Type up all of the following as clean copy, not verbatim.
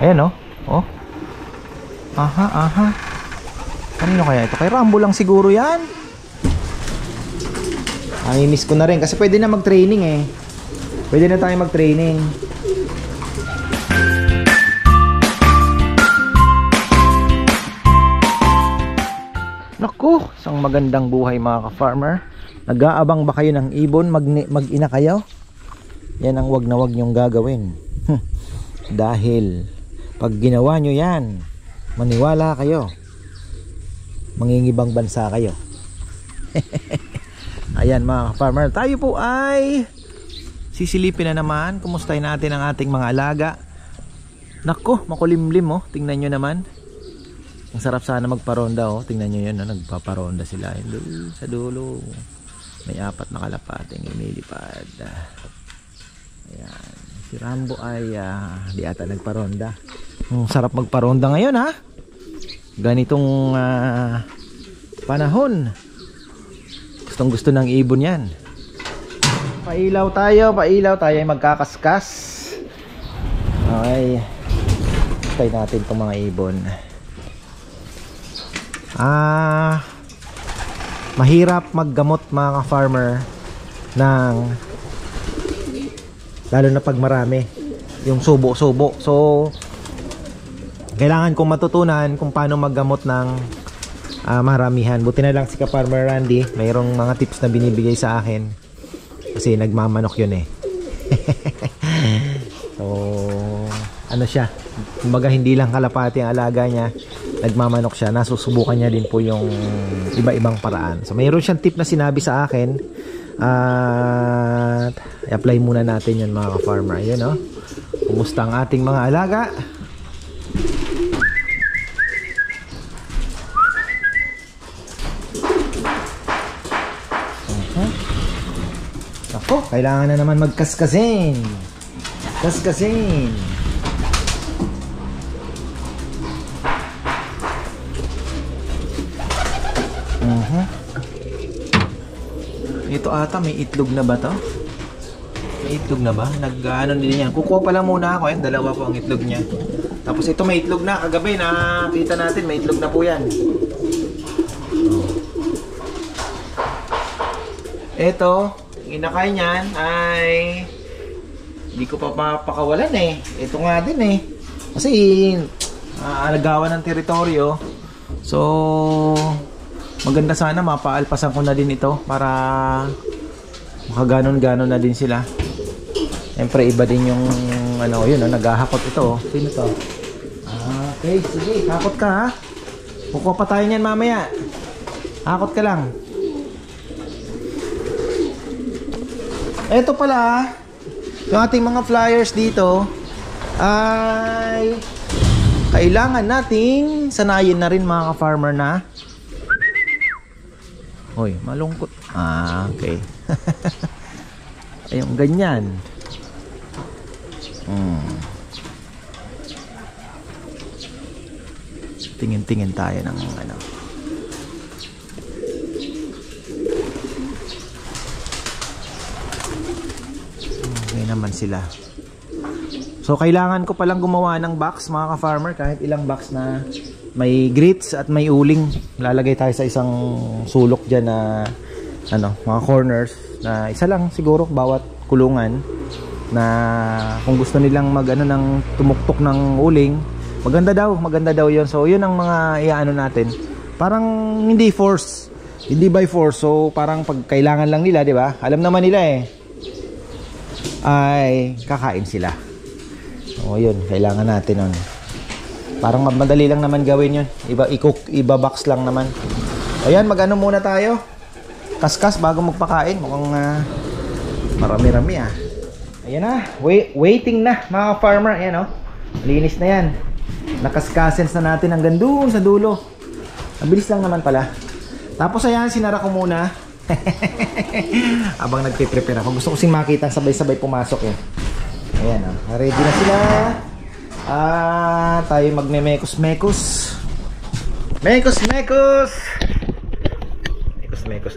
Ayan oh. Oh. Aha, aha. Kanino kaya ito? Kay Rambo lang siguro yan. Miss ko na rin kasi pwede na mag-training eh. Pwede na tayo mag-training. Naku, isang magandang buhay mga ka-farmer. Nag-aabang ba kayo ng ibon? Mag-ina kayo? Yan ang wag na wag nyong gagawin. Dahil pag ginawa nyo yan, maniwala kayo, mangingibang bansa kayo. Ayan mga farmer, tayo po ay sisilipin na naman. Kumustahin natin ang ating mga alaga. Nako, makulimlim oh. Tingnan nyo naman. Ang sarap sana magparonda oh. Tingnan nyo yun oh. Nagpaparonda sila sa dulo. May 4 na kalapating inilipad. Ayan. Si Rambo ay di ata nagparonda. Sarap magparonda ngayon ha. Ganitong panahon. Gustong gusto ng ibon yan. Pailaw tayo ay magkakaskas. Okay. Try natin itong mga ibon. Mahirap maggamot mga ka-farmer ng lalo na pag marami yung subo-subo. So kailangan kong matutunan kung paano maggamot ng maramihan. Buti na lang si ka-farmer Randy, mayroong mga tips na binibigay sa akin kasi nagmamanok yun eh. So ano siya, kumbaga hindi lang kalapati ang alaga niya, nagmamanok siya. Nasusubukan niya din po yung iba-ibang paraan. So mayroon siyang tip na sinabi sa akin at i-apply muna natin yun mga ka-farmer. Ayun oh. Kumusta ang ating mga alaga? Ako, kailangan na naman magkaskasin. Kaskasin. Ito ata may itlog na ba to? May itlog na ba? Nag-ano din yan. Kukuha pa lang muna ako. Ayan, 2 po ang itlog niya. Tapos ito may itlog na. Kagabi nakita natin may itlog na po yan. Ito, inakain niyan ay hindi ko pa mapakawalan eh. Ito nga din eh. Kasi alagawan ng teritoryo. So maganda sana mapaalpasan ko na din ito para makaganon-ganon na din sila. Siyempre iba din yung ano, yun naghahakot ito. Sino to? Okay, sige, hakot ka ha. Kukuha pa tayo niyan mamaya. Hakot ka lang. Ito pala, yung ating mga flyers dito ay kailangan nating sanayin na rin mga ka-farmer na. Hoy, malungkot. Okay. Ayun, ganyan. Tingin-tingin tayo ng ano. Okay naman sila. So kailangan ko palang gumawa ng box mga ka-farmer, kahit ilang box na may grits at may uling. Lalagay tayo sa isang sulok dyan na ano, mga corners na isa lang siguro bawat kulungan, na kung gusto nilang mag ano ng tumuktok ng uling, maganda daw yun. So yun ang mga iaano natin, parang hindi force, hindi by force. So parang pag kailangan lang nila, di ba, alam naman nila eh, ay kakain sila. So yun, kailangan natin nun. Parang madali lang naman gawin yun. Iba box lang naman. Ayan, mag-ano muna tayo. Kaskas bago magpakain. Mukhang marami-rami ah. Ayan na. Waiting na mga farmer. Ayan oh. Linis na yan. Nakaskasens na natin hanggang doon sa dulo. Mabilis lang naman pala. Tapos ayan, sinara ko muna. Habang nagpe-prepare ako. Gusto ko sing makita sabay-sabay pumasok eh. Ayan oh. Ready na sila. Tayo magme-mekos-mekos. Mekos-mekos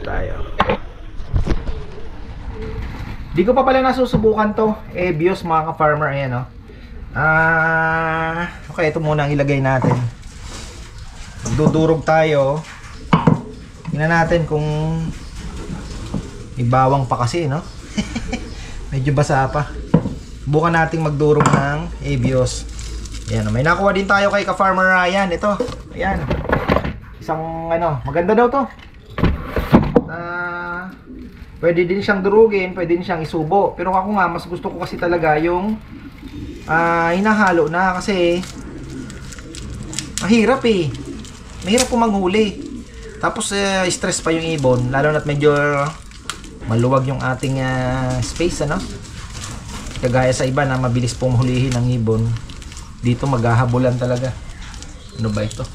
tayo. Di ko pa pala nasusubukan to. Ebios mga ka-farmer. Ayan o. Okay, ito muna ang ilagay natin. Magdudurog tayo. Tingnan natin kung ibawang pa kasi, no? Medyo basa pa. Bukan nating magdurog ng Abios. Ayan, may nakuha din tayo kay ka-Farmer Ryan. Ito, ayan. Isang ano, maganda daw to. Pwede din siyang durugin, pwede din siyang isubo. Pero ako nga, mas gusto ko kasi talaga yung hinahalo na kasi mahirap eh. Mahirap po manghuli. Tapos stress pa yung ibon, lalo na't medyo maluwag yung ating space, ano? Kagaya sa iba na mabilis pong hulihin ng ibon, dito maghahabulan talaga. Ano ba ito?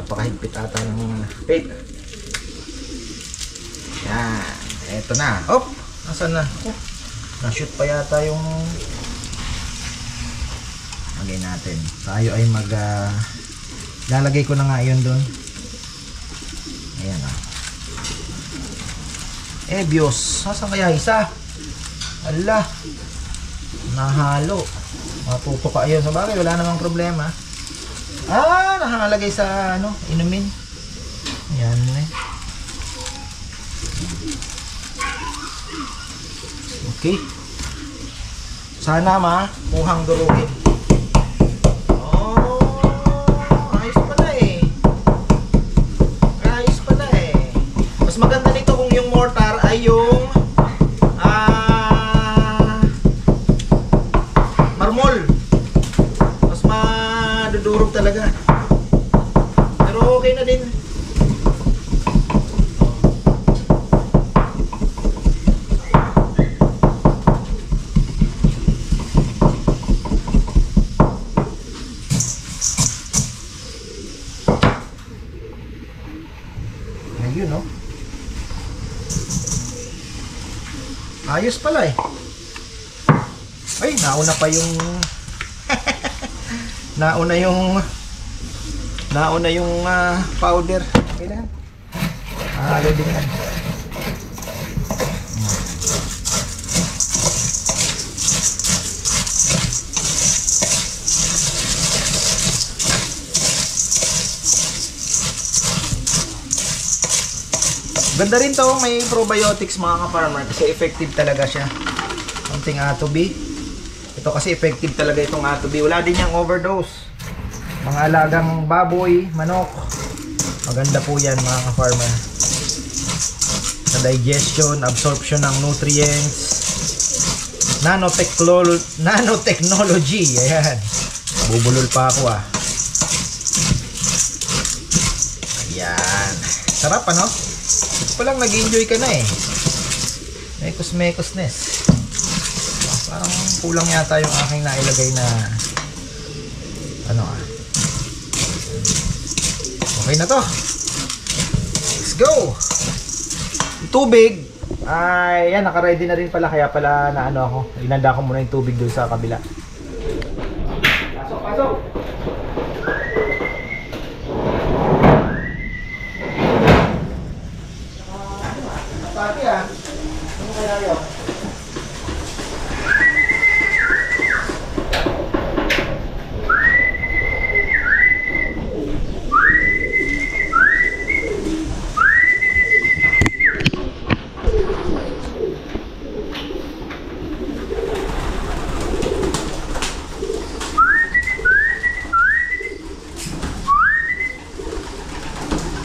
Napakahigpit ata ng bait. Yan, eto na. Oh, nasaan na? Oh, na-shoot pa yata yung lagay natin. Tayo ay lalagay ko na nga yun doon. Ayan ah. Abios. Nasaan kaya isa? Ala. Nahalo. Matutuka yun. Sa bagay, wala namang problema. Nakalagay sa ano, inumin. Ayan eh. Okay. Sana muhang durugin. Maganda nito kung yung mortar ay yung marmol. Mas madudurog talaga. Pero okay na din. Ayun, no? Ayos pala eh. Ay, nauna pa yung nauna yung powder. Okay lang. Halo din yan. Ganda rin to, may probiotics mga ka-farmer kasi effective talaga siya. Something A2B. Ito kasi effective talaga itong A2B. Wala din yung overdose. Mga alagang baboy, manok. Maganda po yan mga ka-farmer. Sa digestion, absorption ng nutrients. Nanotechnology. Ayan. Bubulol pa ako ah. Ayan. Sarap ano? Palang nag-enjoy ka na eh. Mekos-mekosness. Parang kulang yata yung aking nailagay na ano ah. Okay na to. Let's go. Yung tubig ay yan, naka-ready na rin pala, kaya pala na ano ako. Inanda ko muna yung tubig doon sa kabila. Pasok, pasok. Pati ah. Ano kaya yun?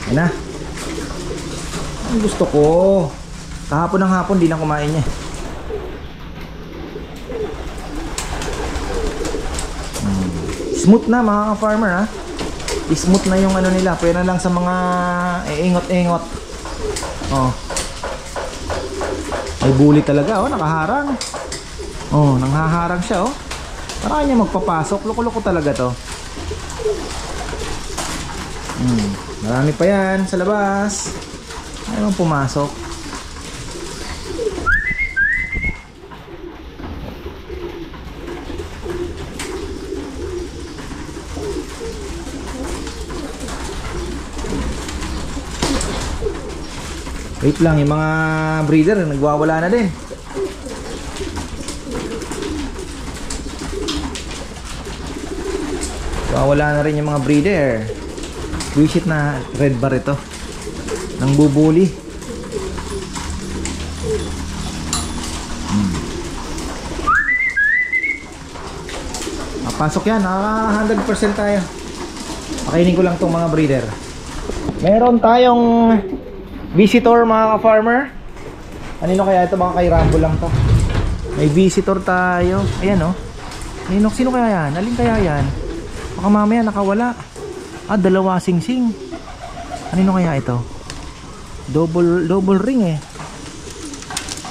Ayan na. Ang gusto ko. Kahapon ng hapon, di lang kumain niya. Smooth na mga ka-farmer ha. Smooth na yung ano nila. Pwede lang sa mga ingot-ingot. Oh. May bully talaga oh, nakaharang. Oh, nanghaharang siya oh. Para kanya magpapasok. Loko-loko talaga to. Marami pa yan sa labas. Ayaw pumasok. Wait lang, yung mga breeder nagwawala na din. Wala na rin yung mga breeder. Visit na red bar ito. Nang bubuli. Pasok yan, 100% tayo. Pakainin ko lang tong mga breeder. Meron tayong visitor mga ka-farmer. Kanino kaya ito? Baka kay Rambo lang to. May visitor tayo. Ayan o. Sino kaya yan? Alin kaya yan? Baka mamaya nakawala. Dalawa sing-sing. Kanino kaya ito? Double ring eh.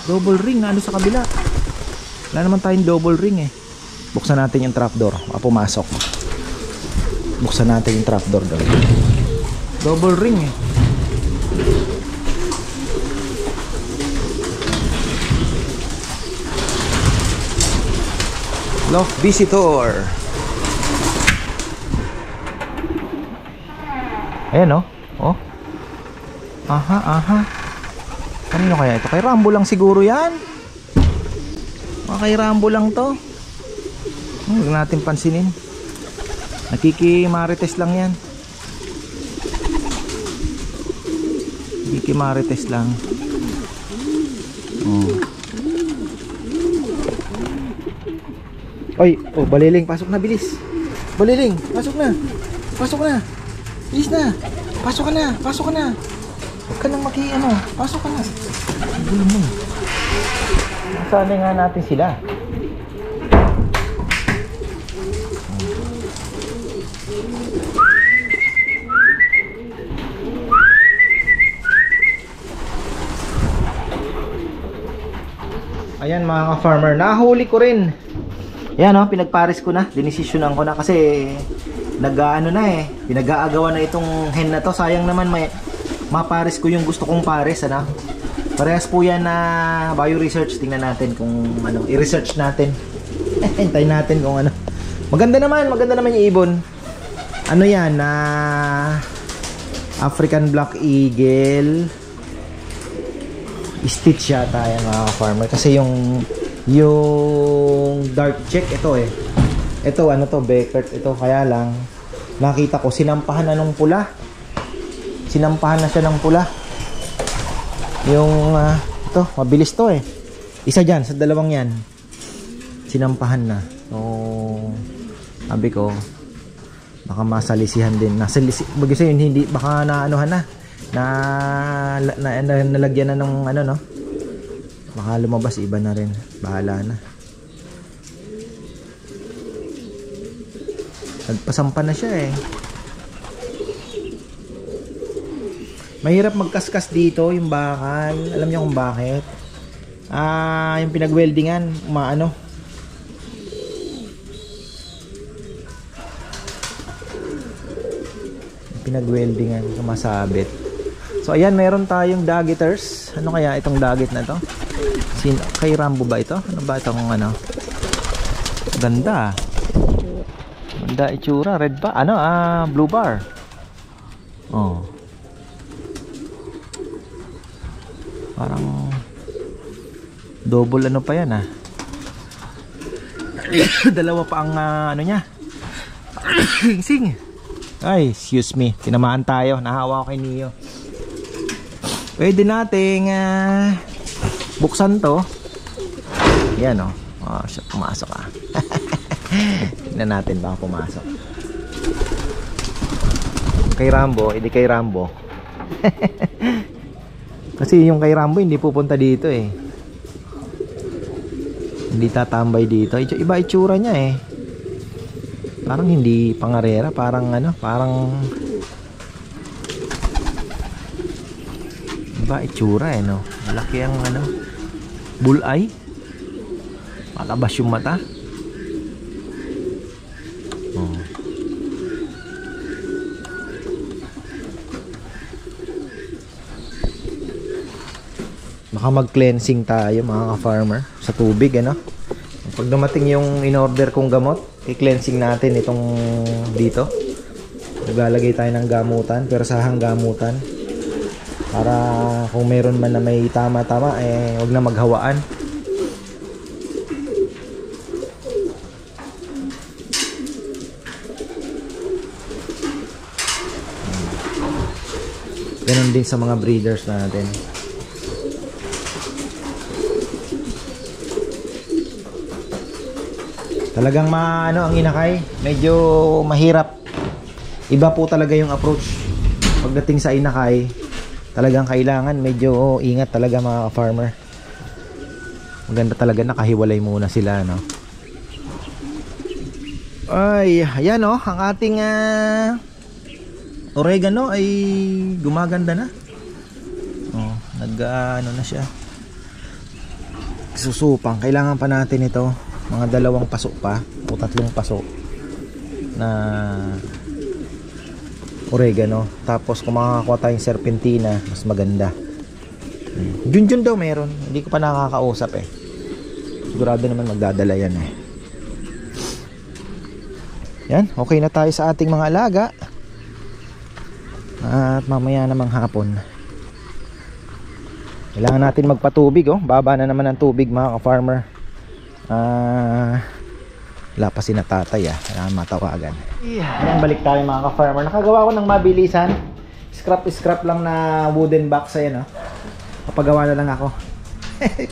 Double ring. Ano sa kabila? Wala naman tayong double ring eh. Buksan natin yung trapdoor. Pumasok. Buksan natin yung trapdoor doon. Double ring eh. Loft visitor. Ayan oh. Aha. Kanino kaya ito? Kay Rambo lang siguro yan. Kay Rambo lang to. Huwag natin pansinin. Nakikimarites lang yan. Nakikimarites lang. Baliling, pasok na, bilis. Baliling, pasok na. Pasok na. Bilis na. Pasok ka na. Huwag ka nang pasok ka na. Gulo mo. Nasaan nga natin sila? Ayan mga ka-farmer, nahuli ko rin. Yan pinagpares ko na, dinesisyonan ko na kasi pinag-aagawan na itong hen na to. Sayang naman mapares ko yung gusto kong pares, Parehas po yan na bio-research. Tingnan natin kung i-research natin. Hintayin natin kung Maganda naman yung ibon. Yan African Black Eagle Stitch yata yan mga farmer. Kasi yung dark check ito ito Beckert ito, kaya lang nakita ko sinampahan na nung pula. Sinampahan na siya ng pula. Yung ito mabilis to isa dyan sa dalawang yan sinampahan na. So sabi ko baka masalisihan din. Bagay sa'yo hindi baka naanuhan nalagyan na ng baka lumabas iba na rin, bahala na. Nagpasampan na siya Mahirap magkaskas dito yung bakal. Alam niyo kung bakit? Yung pinag-weldingan pinag-weldingan sumasabit. So ayan, meron tayong daggeters. Ano kaya itong dagget na to? Kay Rambo ba ito? Ano ba itong Ganda. Ganda itsura, red ba? Blue bar. Parang double pa yan Dalawa pa ang niya. Sing. Ay, excuse me. Tinamaan tayo. Nahawa ko kay Neo. Pwede nating buksan to. Yan pumasok tingnan natin baka pumasok. Kay Rambo, hindi kay Rambo. Kasi yung kay Rambo hindi pupunta dito hindi tatambay dito. Iba itsura niya parang hindi pangarera, parang iba itsura malaki ang bulleye, malabas yung mata. Baka mag-cleansing tayo mga ka-farmer sa tubig pag dumating yung in-order kong gamot, i-cleansing natin itong dito. Maglalagay tayo ng gamutan, persahang gamutan, para kung meron man na may tama-tama wag na maghawaan. Ganun din sa mga breeders natin. Talagang ang inakay, medyo mahirap. Iba po talaga yung approach. Pagdating sa inakay, talagang kailangan medyo ingat talaga mga farmer. Maganda talaga nakahiwalay muna sila, no? Ay, ayan oh, ang ating oregano ay gumaganda na. Oh, na siya. Susupang, kailangan pa natin ito. Mga 2 paso pa o 3 paso na oregano. Tapos kung makakakuha tayong serpentina, mas maganda. Junjun daw meron. Hindi ko pa nakakausap eh. Sigurado naman magdadala yan eh. Yan, okay na tayo sa ating mga alaga. At mamaya namang hapon kailangan natin magpatubig oh. Baba na naman ang tubig mga ka-farmer. Wala pa si na tatay kailangan matawagan. Ayan, balik tayo mga ka-farmer. Nakagawa ko ng mabilisan. Scrap lang na wooden box. Ayan oh. Kapagawa na lang ako.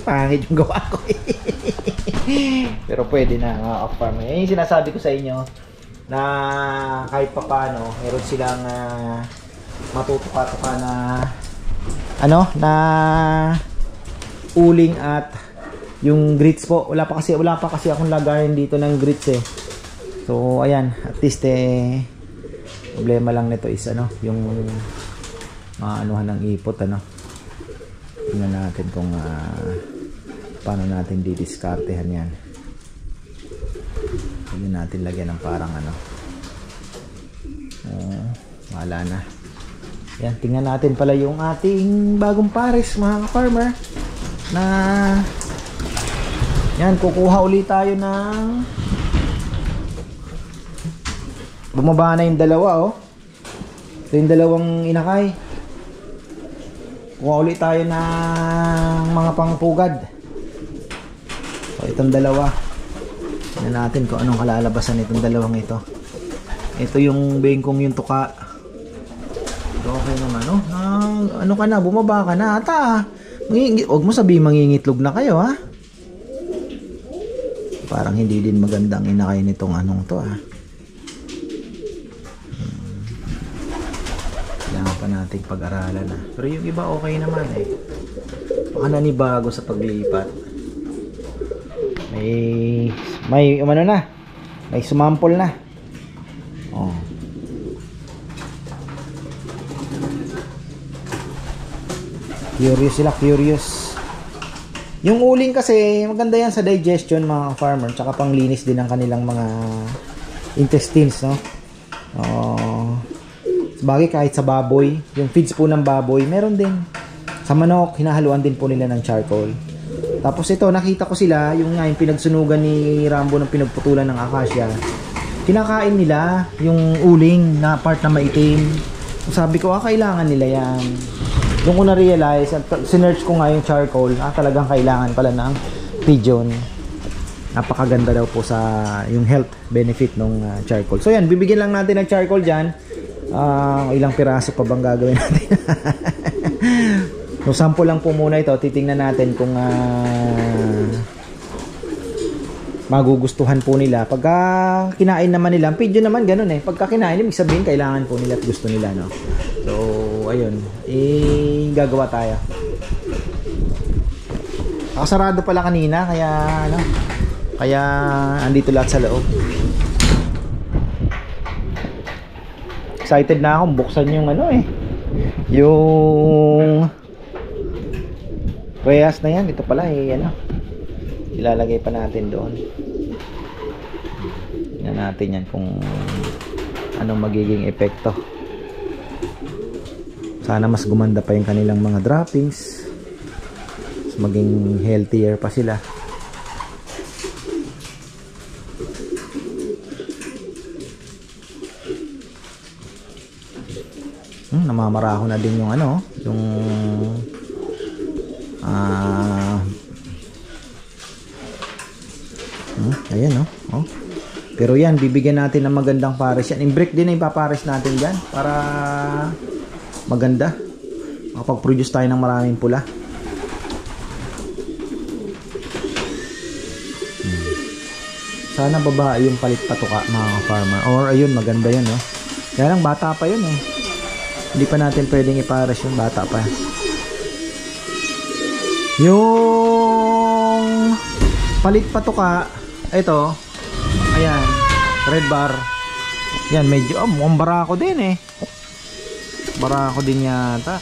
Pangit yung gawa ko. Pero pwede na mga ka-farmer. Yan yung sinasabi ko sa inyo, na kahit papano meron silang matutuka-tuka na na uling at yung grits po. Wala pa kasi akong lagayan dito ng grits eh. So ayan, at least problema lang nito is yung maanuhan ng ipot tingnan natin kung paano natin didiskartehan yan. Hindi natin lagyan ng parang wala na. Yan, tingnan natin pala yung ating bagong pares mga farmer na yan, kukuha ulit tayo ng bumaba na yung 2 oh. Ito yung 2 inakay. Kukuha ulit tayo ng mga pangpugad. So itong 2, tingnan natin kung anong kalalabasan itong 2 ito. Ito yung bengkong yung tuka. Okay naman ano ka na, bumaba ka na ata. Huwag mo sabihin mangingitlog na kayo Parang hindi din magandang inakay nitong to Kailangan pa natin pag-aralan Pero yung iba okay naman baka nanibago sa paglipat. May may sumampol na. Curious sila, curious. Yung uling kasi maganda yan sa digestion mga farmer, tsaka panglinis din ng kanilang mga intestines Sabagay kahit sa baboy, yung feeds po ng baboy meron din. Sa manok hinahaluan din po nila ng charcoal. Tapos ito nakita ko sila yung pinagsunugan ni Rambo ng pinagputulan ng akasya. Kinakain nila yung uling na part na maitim. Sabi ko kailangan nila yan. Doon ko na-realize at sinearch ko nga yung charcoal, talagang kailangan pala ng pigeon. Napakaganda daw po sa yung health benefit ng charcoal. So yan, bibigyan lang natin ng charcoal dyan. Ilang piraso pa bang gagawin natin? So sample lang po muna ito. Titingnan natin kung magugustuhan po nila. Pagka kinain naman nila, ang pigeon naman ganun Pagka kinain, ibig sabihin kailangan po nila at gusto nila So ayun, gagawa tayo. Nakasarado pala kanina kaya andito lahat sa loob. Excited na akong buksan yung yung reyas na yan. Ito pala ilalagay pa natin doon. Tingnan natin yan kung anong magiging epekto. Sana mas gumanda pa yung kanilang mga droppings, mas maging healthier pa sila. Namamaraho na din yung ayan Pero yan, bibigyan natin ng magandang pares yan. In-break din na ipapares natin dyan para maganda. makapag-produce tayo ng maraming pula. Sana babae yung palit patuka mga farmer. Or ayun, maganda yun, no? Kaya lang bata pa yun, eh. Hindi pa natin pwedeng ipares yung bata pa. Yung palit patuka, ito, ayan, red bar. Yan, medyo, mukhang barako din, eh. Barako din yata.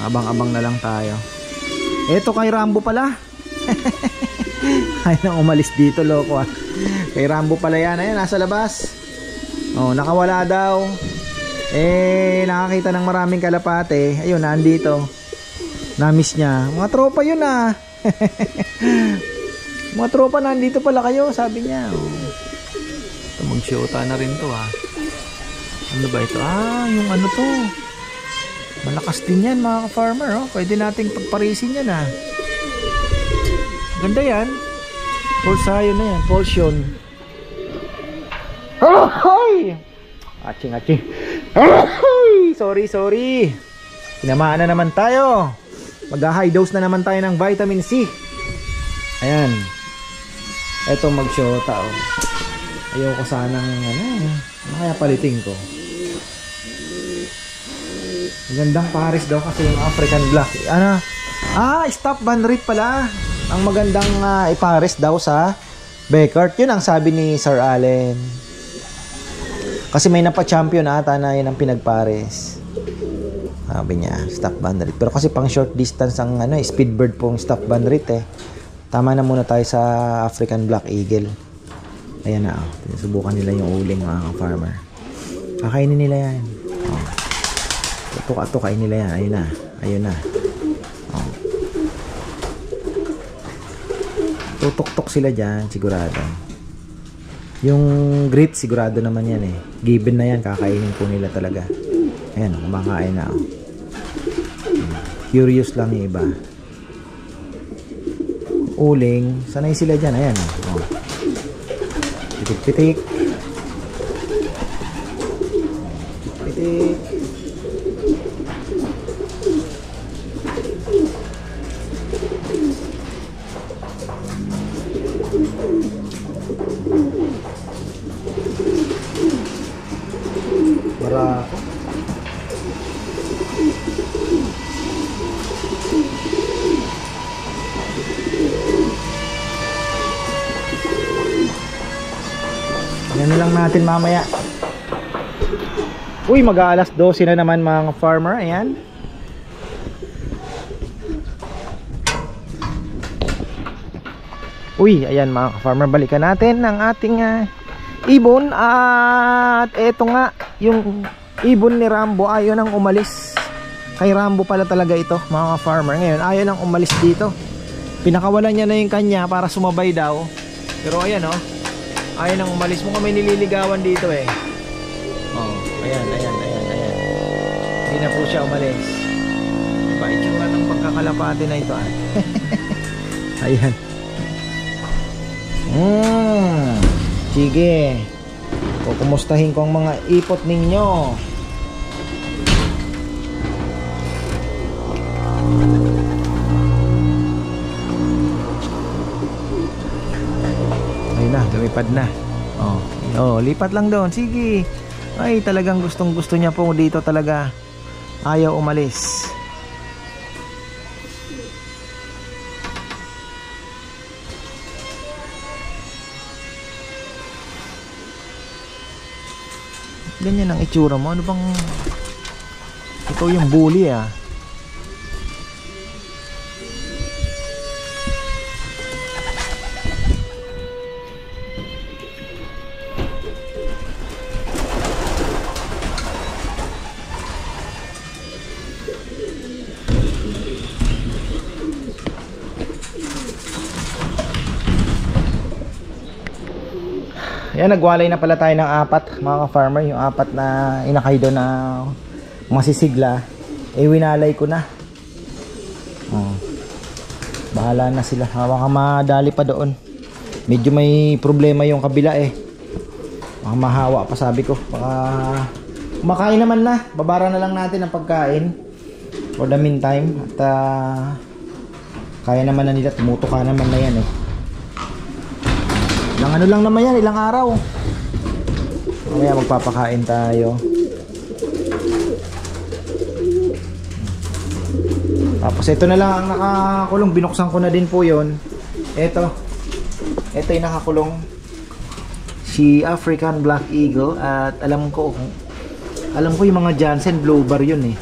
Abang-abang na lang tayo. Eto kay Rambo pala. Ay nang umalis dito, loko ah. Kay Rambo pala yan. Ayan, nasa labas. Oh, nakawala daw. Nakakita ng maraming kalapate. Ayun, nandito. Na-miss niya. Mga tropa yun ah. Mga tropa, nandito pala kayo, sabi niya. Oh. Ito, mag-shota na rin to ah. Ano ba ito? Yung ano to. Malakas din yan mga ka-farmer, oh. Pwede nating pagparisin yan ah. Ganda yan. Pulsayo na yan. Pulsion. Ahoy! Aching. Ahoy! Sorry. Tinamaan na naman tayo. Mag-high dose na naman tayo ng vitamin C. Ayan. Eto mag-shota, oh. Ayaw ko sanang ano kaya palitin ko. Magandang pares daw kasi yung African Black. Stop banrit pala. Ang magandang ipares daw sa Beckert. Yun ang sabi ni Sir Allen. Kasi may napa-champion ata na yun ang pinagpares. Sabi niya, stop banrit. Pero kasi pang short distance ang Speedbird pong stop banrit eh. Tama na muna tayo sa African Black Eagle. Ayan na, oh. Sinusubukan nila yung uling mga farmer. Kakainin nila yan. Oh. Tuka-tukain nila yan. Ayun na. Oh. Tutok-tok sila dyan, sigurado. Yung grit, sigurado naman yan eh. Given na yan, kakainin po nila talaga. Ayan, kumakain na. Oh. Curious lang yung iba. Uling, sanay sila dyan. Ayan. Oh. Pitik-pitik. Pitik. Barako. Yan na lang natin mamaya. Uy, mag-aalas 12 na naman mga farmer. Ayan. Uy, ayan mga farmer, balikan natin ang ating ibon. At eto nga, yung ibon ni Rambo ayaw nang umalis. Kay Rambo pala talaga ito mga farmer. Ngayon ayaw nang umalis dito. Pinakawalan niya na yung kanya para sumabay daw. Pero ayan oh, ayaw nang umalis. Mukhang may nililigawan dito eh. Oh, ayan. Hindi na po siya umalis. Diba, itsura ng pagkakalapate na ito ah. Ayan. Sige. Kukumustahin ko ang mga ipot ninyo. Ayun na, lumipad na. Lipat lang doon. Sige. Ay, talagang gustong-gusto niya po dito talaga. Ayaw umalis. Ganyan ang itsura mo. Ano bang ikaw yung bully ah? Yan, nagwalay na pala tayo ng 4 mga farmer. Yung 4 na inakay doon na masisigla, winalay ko na. Bahala na sila. Baka madali pa doon. Medyo may problema yung kabila eh. Baka mahawa pa, sabi ko. Baka kumakain naman na. Babara na lang natin ang pagkain for the meantime. At kaya naman na nila. Tumutuka naman na yan eh. Ilang ano lang naman yan, ilang araw. Mamaya magpapakain tayo. Tapos ito na lang ang nakakulong. Binuksan ko na din po yon. Ito yung nakakulong, si African Black Eagle. At alam ko yung mga Jansen Blue Bar yun eh.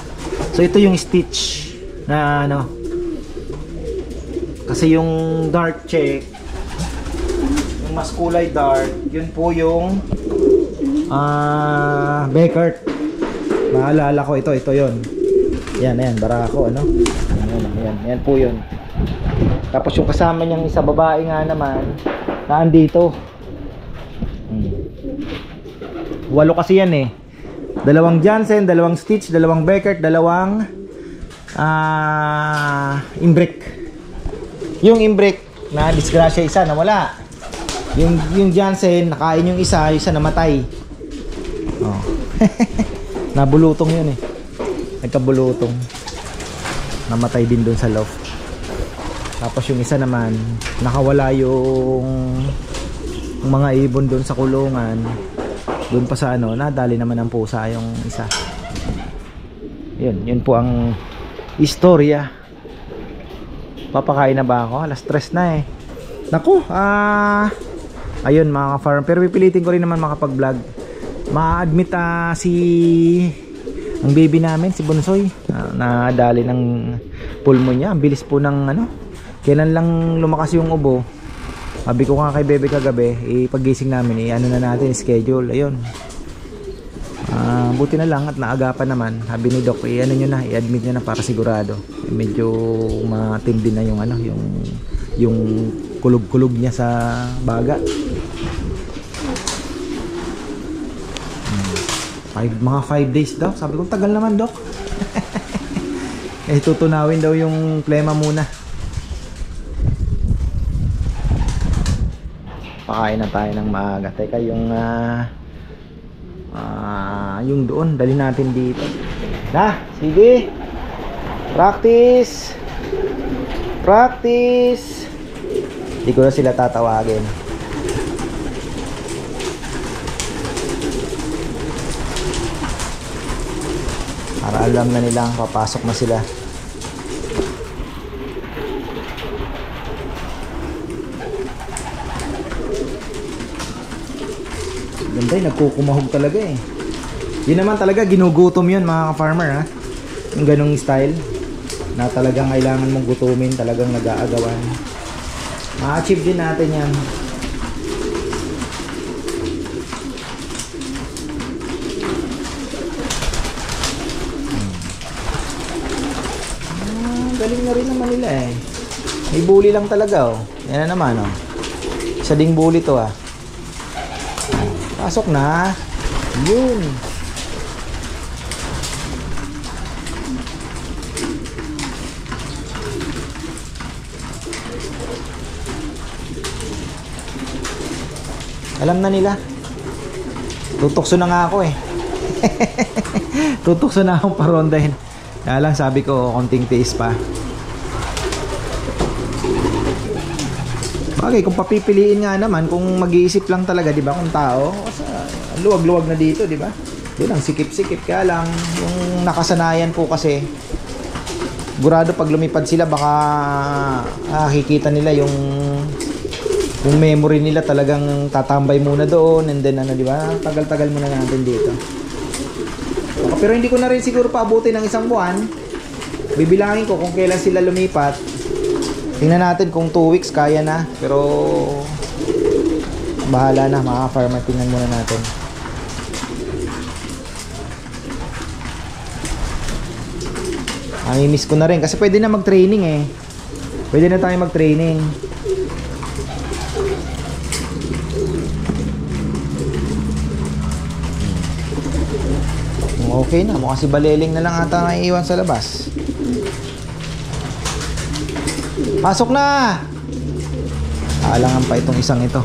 So ito yung stitch na ano, kasi yung dark check, yung mas kulay dark, yun po yung Beckert. Maalala ko ito yun. Yan, Barako, ano? Yan po yun. Tapos yung kasama niyang isa babae nga naman, naandito. 8 kasi yan eh. 2 Jansen, 2 Stitch, 2 Beckert, 2 Imbrick. Yung Imbrick na disgrasya isa, nawala. Yung Jansen, nakain yung isa namatay. Oh. Nabulutong yun eh. Nagkabulutong. Namatay din doon sa loft. Tapos yung isa naman, nakawala yung mga ibon doon sa kulungan. Doon pa sa ano, nadali naman ng pusa yung isa. Yun po ang istorya. Papakain na ba ako? Alas 3 na eh. Naku, ayun mga ka-farm. Pero pipilitin ko rin naman makapag-vlog. Ma-admit ang baby namin, si Bonsoy, nadali ng pulmonya. Ang bilis po ng ano, kailan lang lumakas yung ubo. Sabi ko nga kay bebe kagabi, paggising namin, ano na natin, schedule. Ayun. Buti na lang at naagapan naman. Sabi ni Doc, ano nyo na, i-admit nyo na para sigurado. Medyo matindi na yung ano, yung kulog-kulog niya sa baga. Mga 5 days daw. Sabi ko, tagal naman, Doc. Tutunawin daw yung plema muna. Pakain na tayo ng maaga. Teka, yung doon, dali natin dito. Na, sige. Practice. Hindi ko na sila tatawagin. Para alam na nilang papasok na sila. Ganda, nagkukumahog talaga eh. Yun naman talaga, ginugutom yun mga ka-farmer ha. Yung ganong style na talagang kailangan mong gutumin, talagang nag-aagawan. Ma-achieve din natin yan. Galing na rin naman nila eh. May bully lang talaga oh. Yan na naman oh. Isa ding bully to ah. Pasok na. Yun. Alam na nila. Tutukso na nga ako eh. Tutukso na akong parondahin. Kaya lang sabi ko, konting tiis pa. Bagay, kung papipiliin nga naman, kung mag-iisip lang talaga, di ba, kung tao, luwag-luwag na dito, di ba? Doon ang sikip-sikip. Kaya lang, yung nakasanayan po kasi, sigurado pag lumipad sila, baka kikita nila yung memory nila talagang tatambay muna doon, and then ano, di ba? Tagal-tagal muna natin dito. Pero hindi ko na rin siguro paabutin ng 1 buwan. Bibilangin ko kung kailan sila lumipat. Tingnan natin kung 2 weeks kaya na. Pero bahala na mga farmer. Tingnan muna natin. Miss ko na rin. Kasi pwede na mag-training eh. Pwede na tayo mag-training. Okay na, mukha si Baleling na lang ata naiiwan sa labas. Pasok na! Kailangan pa itong isang ito.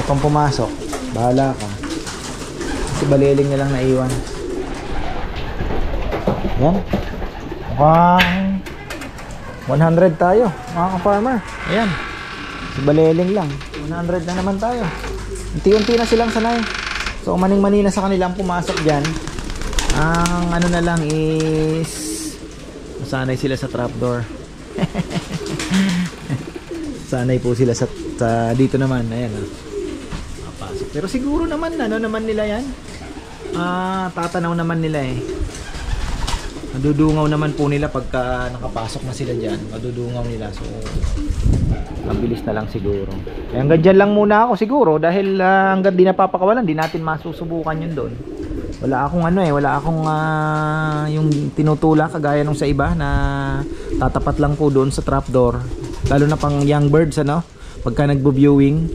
pang pumasok, bahala ka. Si Baliling na lang naiwan. Yan. Mukhang 100 tayo, mga ka-farmer. Ayan. Si Baliling lang. 100 na naman tayo. Unti-unti na silang sanay. So, maning-mani na sa kanila ang pumasok dyan. Ang ano na lang is masanay sila sa trapdoor. Sanay po sila sa dito naman. Ayan. Papasok. Pero siguro naman, ano naman nila yan? Tatanaw naman nila eh. Madudungaw naman po nila pagka nakapasok na sila dyan. Madudungaw nila. So, mabilis na lang siguro. Kaya hanggang dyan lang muna ako siguro. Dahil hanggang di napapakawalan, di natin masusubukan yun doon. Wala akong ano eh. Wala akong yung tinutula kagaya nung sa iba na tatapat lang po doon sa trapdoor. Lalo na pang young birds, ano? Pagka nagbo-viewing,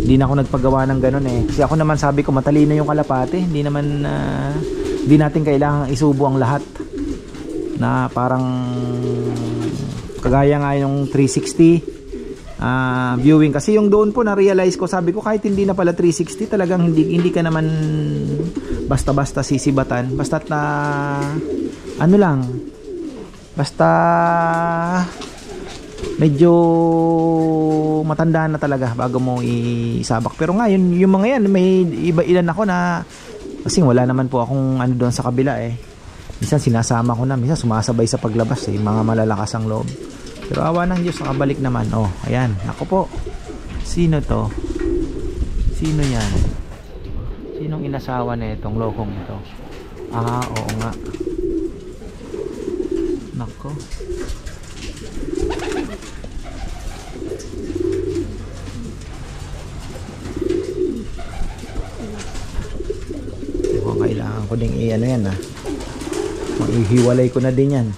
hindi na ako nagpagawa ng ganun eh. Kasi ako naman sabi ko matalino yung kalapate. Hindi naman hindi natin kailangan isubo ang lahat. Na parang kagaya nga yung 360 viewing. Kasi yung doon po na-realize ko, sabi ko kahit hindi na pala 360, talagang hindi ka naman basta-basta sisibatan. Basta't na ano lang, basta medyo matanda na talaga bago mo isabak. Pero ngayon yung mga yan, may ilan ako na kasi wala naman po akong ano doon sa kabila eh. Minsan sinasama ko na, minsan sumasabay sa paglabas eh, mga malalakas ang loob. Pero awa ng Diyos, nakabalik naman. Oh, ayan, ako po. Sino to? Sino yan? Sinong inasawa na itong lokong ito? Oo nga. Nako. Kailangan ko ding ano yan ihiwalay ko na din yan.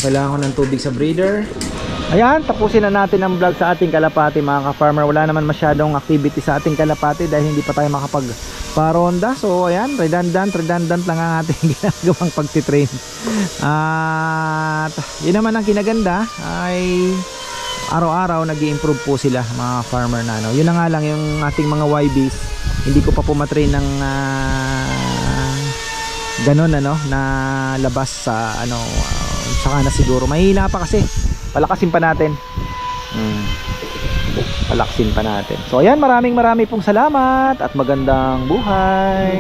Kailangan ko ng tubig sa breeder. Ayan, tapusin na natin ang vlog sa ating kalapati mga ka-farmer. Wala naman masyadong activity sa ating kalapati dahil hindi pa tayo makapag-paronda. So ayan, redundant lang ang ating ginagawang pagtitrain. At yun naman ang kinaganda ay araw-araw nag-i-improve po sila mga farmer na ano. Yun na nga lang yung ating mga YBs, hindi ko pa po matrain ng ganun ano na labas sa ano saka na siguro mahina pa kasi palakasin pa natin. Palaksin pa natin. So ayan, maraming pong salamat at magandang buhay.